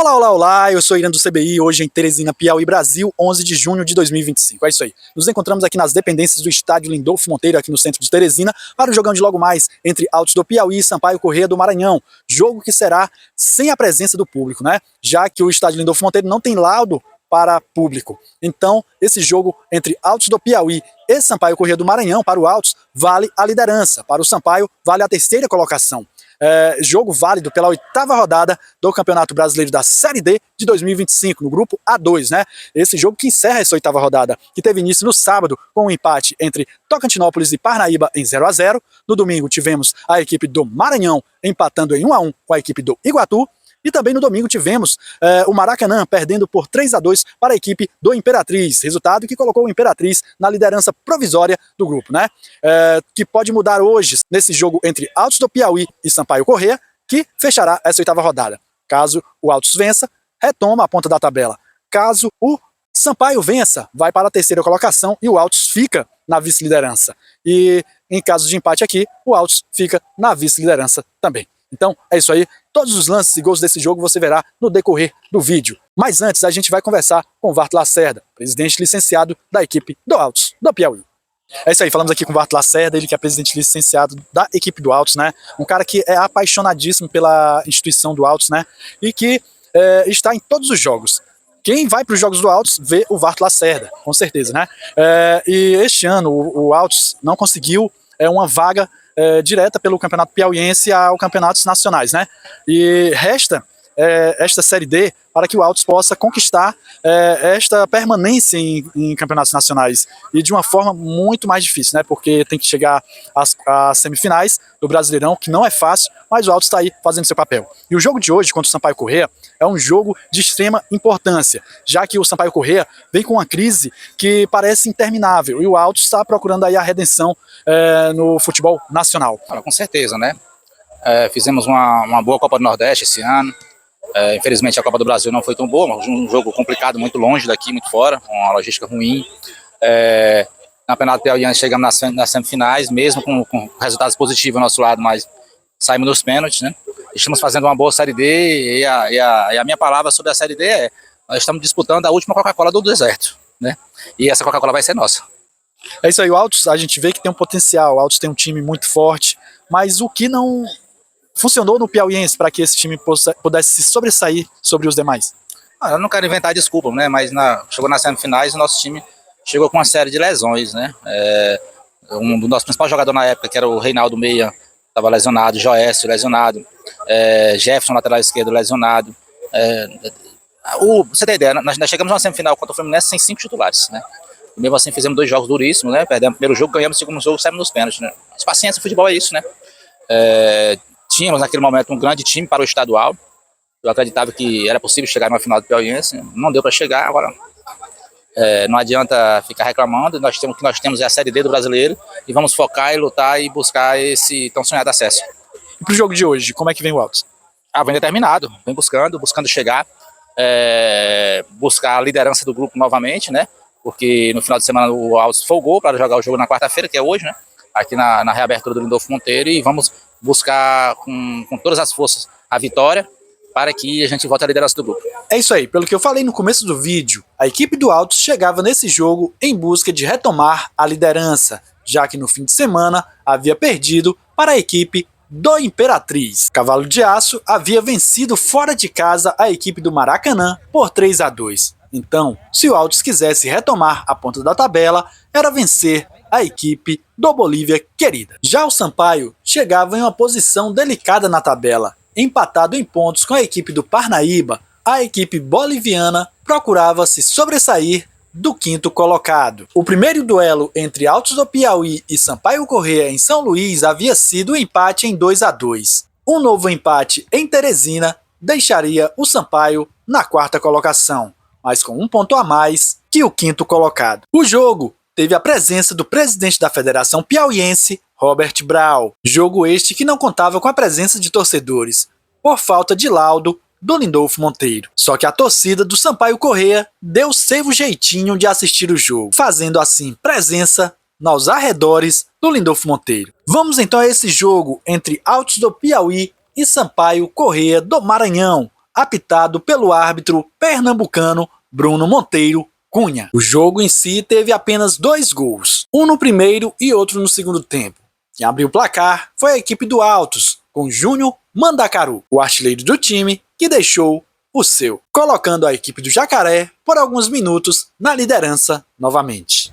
Olá, olá, olá, eu sou Irã do CBI, hoje em Teresina, Piauí, Brasil, 11 de junho de 2025. É isso aí. Nos encontramos aqui nas dependências do estádio Lindolfo Monteiro, aqui no centro de Teresina, para o jogão de logo mais entre Altos do Piauí e Sampaio Corrêa do Maranhão. Jogo que será sem a presença do público, né? Já que o estádio Lindolfo Monteiro não tem laudo para público. Então, esse jogo entre Altos do Piauí e Sampaio Corrêa do Maranhão, para o Altos, vale a liderança. Para o Sampaio, vale a terceira colocação. Jogo válido pela 8ª rodada do Campeonato Brasileiro da Série D de 2025, no grupo A2, né? Esse jogo que encerra essa 8ª rodada, que teve início no sábado com um empate entre Tocantinópolis e Parnaíba em 0-0. No domingo tivemos a equipe do Maranhão empatando em 1-1 com a equipe do Iguatu. E também no domingo tivemos o Maracanã perdendo por 3-2 para a equipe do Imperatriz, resultado que colocou o Imperatriz na liderança provisória do grupo, né? Que pode mudar hoje nesse jogo entre Altos do Piauí e Sampaio Corrêa, que fechará essa 8ª rodada. Caso o Altos vença, retoma a ponta da tabela. Caso o Sampaio vença, vai para a terceira colocação e o Altos fica na vice-liderança. E em caso de empate aqui, o Altos fica na vice-liderança também. Então, é isso aí. Todos os lances e gols desse jogo você verá no decorrer do vídeo. Mas antes, a gente vai conversar com o Vart Lacerda, presidente licenciado da equipe do Altos, do Piauí. É isso aí, falamos aqui com o Vart Lacerda, ele que é presidente licenciado da equipe do Altos, né? Um cara que é apaixonadíssimo pela instituição do Altos, né? E que está em todos os jogos. Quem vai para os jogos do Altos vê o Vart Lacerda, com certeza, né? E este ano o Altos não conseguiu uma vaga direta pelo Campeonato Piauiense ao campeonatos nacionais, né? E resta esta Série D para que o Altos possa conquistar esta permanência em campeonatos nacionais e de uma forma muito mais difícil, né? Porque tem que chegar às semifinais do Brasileirão, que não é fácil, mas o Altos está aí fazendo seu papel. E o jogo de hoje contra o Sampaio Corrêa é um jogo de extrema importância, já que o Sampaio Corrêa vem com uma crise que parece interminável e o Altos está procurando aí a redenção no futebol nacional. Com certeza, né? Fizemos uma boa Copa do Nordeste esse ano. Infelizmente a Copa do Brasil não foi tão boa, mas um jogo complicado, muito longe daqui, muito fora, com uma logística ruim. No Campeonato Piauiense chegamos nas semifinais, mesmo com resultados positivos ao nosso lado, mas saímos nos pênaltis, né? Estamos fazendo uma boa Série D e a minha palavra sobre a Série D é: nós estamos disputando a última Coca-Cola do deserto, né? E essa Coca-Cola vai ser nossa. É isso aí, o Altos, a gente vê que tem um potencial, o Altos tem um time muito forte, mas o que não funcionou no Piauiense para que esse time pudesse se sobressair sobre os demais? Eu não quero inventar desculpa, né? Mas chegou nas semifinais e o nosso time chegou com uma série de lesões, né? Um dos nossos principais jogadores na época, que era o Reinaldo Meia, estava lesionado, Joécio lesionado, Jefferson, lateral esquerdo, lesionado. Você tem ideia, nós chegamos na semifinal contra o Fluminense sem 5 titulares, né? E mesmo assim fizemos 2 jogos duríssimos, né? Perdemos o primeiro jogo, ganhamos o segundo jogo, saímos nos pênaltis, né? Mas paciência, futebol é isso, né? Tínhamos naquele momento um grande time para o estadual. Eu acreditava que era possível chegar numa final do Piauiense, não deu para chegar. Agora não adianta ficar reclamando, o que nós temos é a Série D do brasileiro e vamos focar e lutar e buscar esse tão sonhado acesso. E pro jogo de hoje, como é que vem o Altos? Vem determinado, vem buscando chegar, buscar a liderança do grupo novamente, né? Porque no final de semana o Altos folgou para jogar o jogo na quarta-feira, que é hoje, né? Aqui na reabertura do Lindolfo Monteiro, e vamos buscar com todas as forças a vitória para que a gente volte à liderança do grupo. É isso aí, pelo que eu falei no começo do vídeo, a equipe do Altos chegava nesse jogo em busca de retomar a liderança, já que no fim de semana havia perdido para a equipe do Imperatriz. Cavalo de Aço havia vencido fora de casa a equipe do Maracanã por 3-2. Então, se o Altos quisesse retomar a ponta da tabela, era vencer a equipe do Bolívia querida. Já o Sampaio chegava em uma posição delicada na tabela. Empatado em pontos com a equipe do Parnaíba, a equipe boliviana procurava se sobressair do 5º colocado. O primeiro duelo entre Altos do Piauí e Sampaio Corrêa em São Luís havia sido um empate em 2-2. Um novo empate em Teresina deixaria o Sampaio na 4ª colocação, mas com um ponto a mais que o 5º colocado. O jogo teve a presença do presidente da Federação Piauiense, Robert Brau. Jogo este que não contava com a presença de torcedores, por falta de laudo do Lindolfo Monteiro. Só que a torcida do Sampaio Corrêa deu seu jeitinho de assistir o jogo, fazendo assim presença nos arredores do Lindolfo Monteiro. Vamos então a esse jogo entre Altos do Piauí e Sampaio Corrêa do Maranhão, apitado pelo árbitro pernambucano Bruno Monteiro Cunha. O jogo em si teve apenas 2 gols, um no primeiro e outro no segundo tempo. Quem abriu o placar foi a equipe do Altos, com Júnior Mandacaru, o artilheiro do time, que deixou o seu, colocando a equipe do Jacaré por alguns minutos na liderança novamente.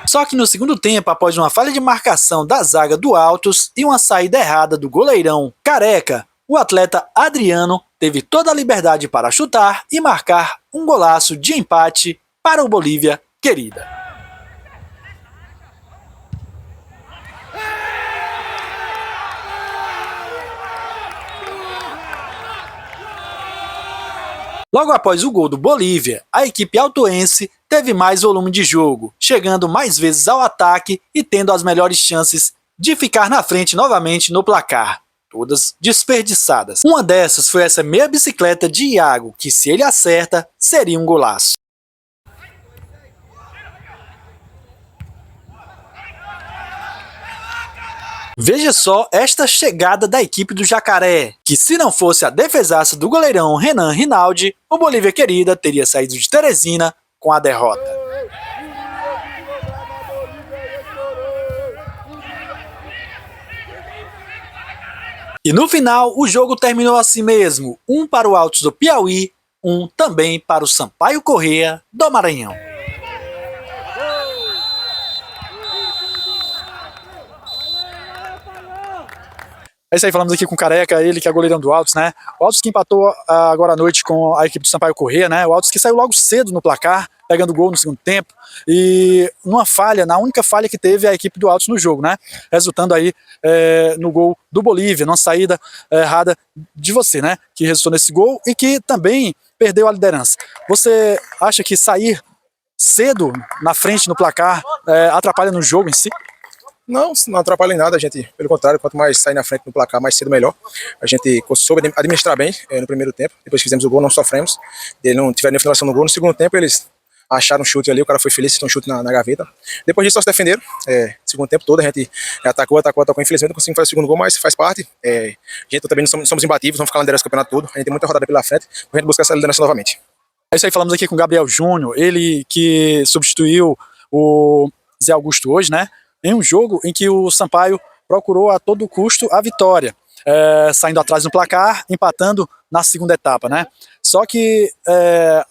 Só que no segundo tempo, após uma falha de marcação da zaga do Altos e uma saída errada do goleirão Careca, o atleta Adriano teve toda a liberdade para chutar e marcar um golaço de empate para o Bolívia Querida. Logo após o gol do Bolívia, a equipe altoense teve mais volume de jogo, chegando mais vezes ao ataque e tendo as melhores chances de ficar na frente novamente no placar, todas desperdiçadas. Uma dessas foi essa meia bicicleta de Iago, que se ele acerta, seria um golaço. Veja só esta chegada da equipe do Jacaré, que se não fosse a defesaça do goleirão Renan Rinaldi, o Bolívia Querida teria saído de Teresina com a derrota. E no final, o jogo terminou assim mesmo, 1 para o Altos do Piauí, 1 também para o Sampaio Corrêa do Maranhão. É isso aí, falamos aqui com o Careca, ele que é goleirão do Altos, né? O Altos que empatou agora à noite com a equipe do Sampaio Corrêa, né? O Altos que saiu logo cedo no placar, pegando gol no segundo tempo, e numa falha, na única falha que teve a equipe do Altos no jogo, né? Resultando aí no gol do Bolívia, numa saída errada de você, né? Que resultou nesse gol e que também perdeu a liderança. Você acha que sair cedo na frente no placar atrapalha no jogo em si? Não, não atrapalha em nada, a gente, pelo contrário, quanto mais sair na frente no placar, mais cedo melhor. A gente soube administrar bem no primeiro tempo, depois que fizemos o gol, não sofremos. Eles não tiveram nem finalização no gol. No segundo tempo, eles acharam um chute ali, o cara foi feliz, tem um chute na gaveta. Depois disso, só se defenderam. Segundo tempo todo, a gente atacou, infelizmente não conseguimos fazer o segundo gol, mas faz parte. A gente também não somos imbatíveis, vamos ficar na liderança do campeonato todo. A gente tem muita rodada pela frente, pra gente buscar essa liderança novamente. É isso aí, falamos aqui com o Gabriel Júnior, ele que substituiu o Zé Augusto hoje, né? Em um jogo em que o Sampaio procurou a todo custo a vitória, saindo atrás no placar, empatando na segunda etapa, né? Só que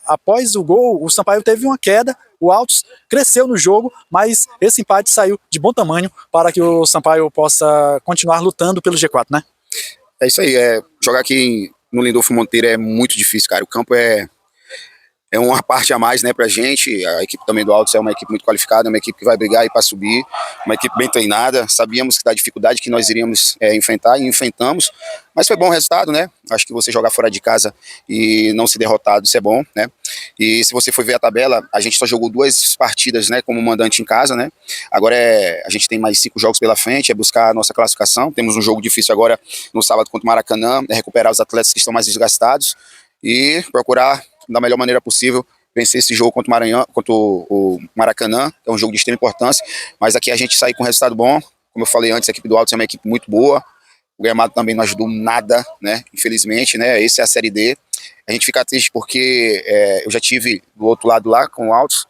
após o gol, o Sampaio teve uma queda, o Altos cresceu no jogo, mas esse empate saiu de bom tamanho para que o Sampaio possa continuar lutando pelo G4, né? É isso aí, jogar aqui no Lindolfo Monteiro é muito difícil, cara. O campo é uma parte a mais, né, pra gente. A equipe também do Altos é uma equipe muito qualificada, uma equipe que vai brigar aí para subir, uma equipe bem treinada. Sabíamos da dificuldade que nós iríamos enfrentar e enfrentamos, mas foi bom o resultado, né? Acho que você jogar fora de casa e não ser derrotado, isso é bom, né? E se você for ver a tabela, a gente só jogou 2 partidas, né, como mandante em casa, né? Agora a gente tem mais 5 jogos pela frente, é buscar a nossa classificação. Temos um jogo difícil agora no sábado contra o Maracanã, recuperar os atletas que estão mais desgastados e procurar da melhor maneira possível vencer esse jogo contra o Maranhão, contra o Maracanã, que é um jogo de extrema importância, mas aqui a gente sair com um resultado bom. Como eu falei antes, a equipe do Altos é uma equipe muito boa, o gramado também não ajudou nada, né, infelizmente, né, essa é a Série D. A gente fica triste porque eu já tive do outro lado lá com o Altos,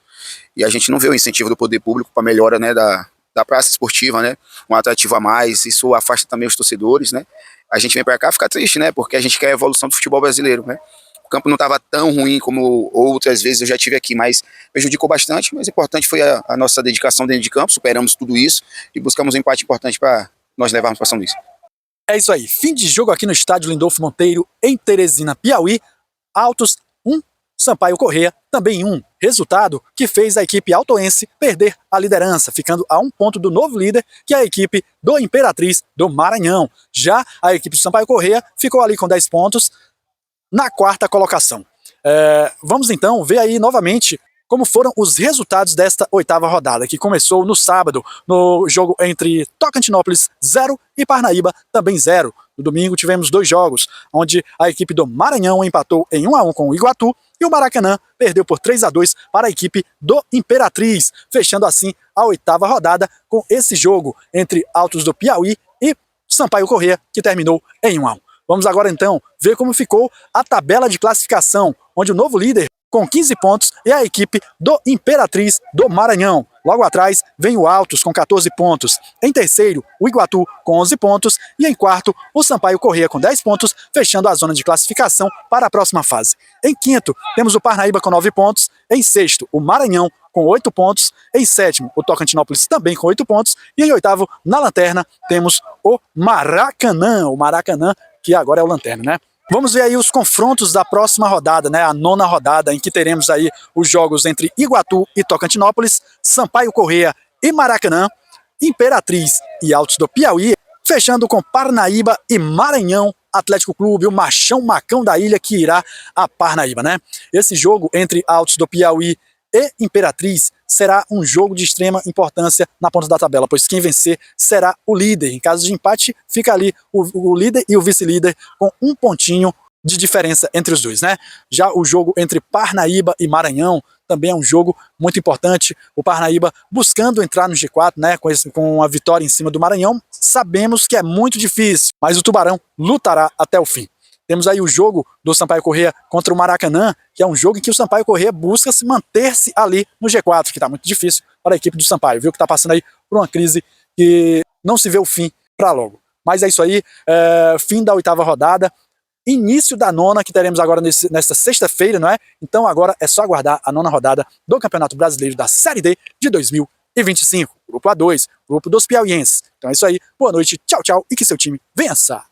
e a gente não vê o incentivo do poder público para melhora, né, da praça esportiva, né, um atrativo a mais, isso afasta também os torcedores, né. A gente vem para cá fica triste, né, porque a gente quer a evolução do futebol brasileiro, né. O campo não estava tão ruim como outras vezes eu já tive aqui, mas prejudicou bastante. Mas o importante foi a nossa dedicação dentro de campo, superamos tudo isso e buscamos um empate importante para nós levarmos para São Luís. É isso aí, fim de jogo aqui no estádio Lindolfo Monteiro, em Teresina, Piauí. Altos 1, Sampaio Corrêa também 1. Resultado que fez a equipe altoense perder a liderança, ficando a 1 ponto do novo líder, que é a equipe do Imperatriz do Maranhão. Já a equipe do Sampaio Corrêa ficou ali com 10 pontos, na 4ª colocação. Vamos então ver aí novamente como foram os resultados desta 8ª rodada, que começou no sábado, no jogo entre Tocantinópolis 0 e Parnaíba também 0. No domingo tivemos 2 jogos, onde a equipe do Maranhão empatou em 1-1 com o Iguatu e o Maracanã perdeu por 3-2 para a equipe do Imperatriz, fechando assim a 8ª rodada com esse jogo entre Altos do Piauí e Sampaio Corrêa, que terminou em 1-1. Vamos agora então ver como ficou a tabela de classificação, onde o novo líder com 15 pontos é a equipe do Imperatriz do Maranhão. Logo atrás vem o Altos com 14 pontos. Em terceiro, o Iguatu com 11 pontos. E em quarto, o Sampaio Corrêa com 10 pontos, fechando a zona de classificação para a próxima fase. Em quinto, temos o Parnaíba com 9 pontos. Em sexto, o Maranhão com 8 pontos. Em sétimo, o Tocantinópolis também com 8 pontos. E em oitavo, na lanterna, temos o Maracanã. O Maracanã, que agora é o lanterna, né? Vamos ver aí os confrontos da próxima rodada, né? A 9ª rodada, em que teremos aí os jogos entre Iguatu e Tocantinópolis, Sampaio Corrêa e Maracanã, Imperatriz e Altos do Piauí, fechando com Parnaíba e Maranhão Atlético Clube, o machão macão da ilha que irá a Parnaíba, né? Esse jogo entre Altos do Piauí e Imperatriz será um jogo de extrema importância na ponta da tabela, pois quem vencer será o líder. Em caso de empate, fica ali o líder e o vice-líder com 1 pontinho de diferença entre os dois, né? Já o jogo entre Parnaíba e Maranhão também é um jogo muito importante. O Parnaíba buscando entrar no G4, né? Com a vitória em cima do Maranhão, sabemos que é muito difícil, mas o Tubarão lutará até o fim. Temos aí o jogo do Sampaio Corrêa contra o Maracanã, que é um jogo em que o Sampaio Corrêa busca se manter-se ali no G4, que está muito difícil para a equipe do Sampaio, viu? Que está passando aí por uma crise que não se vê o fim para logo. Mas é isso aí, fim da 8ª rodada, início da 9ª, que teremos agora nesta sexta-feira, não é? Então agora é só aguardar a 9ª rodada do Campeonato Brasileiro da Série D de 2025. Grupo A2, grupo dos piauienses. Então é isso aí, boa noite, tchau, tchau, e que seu time vença!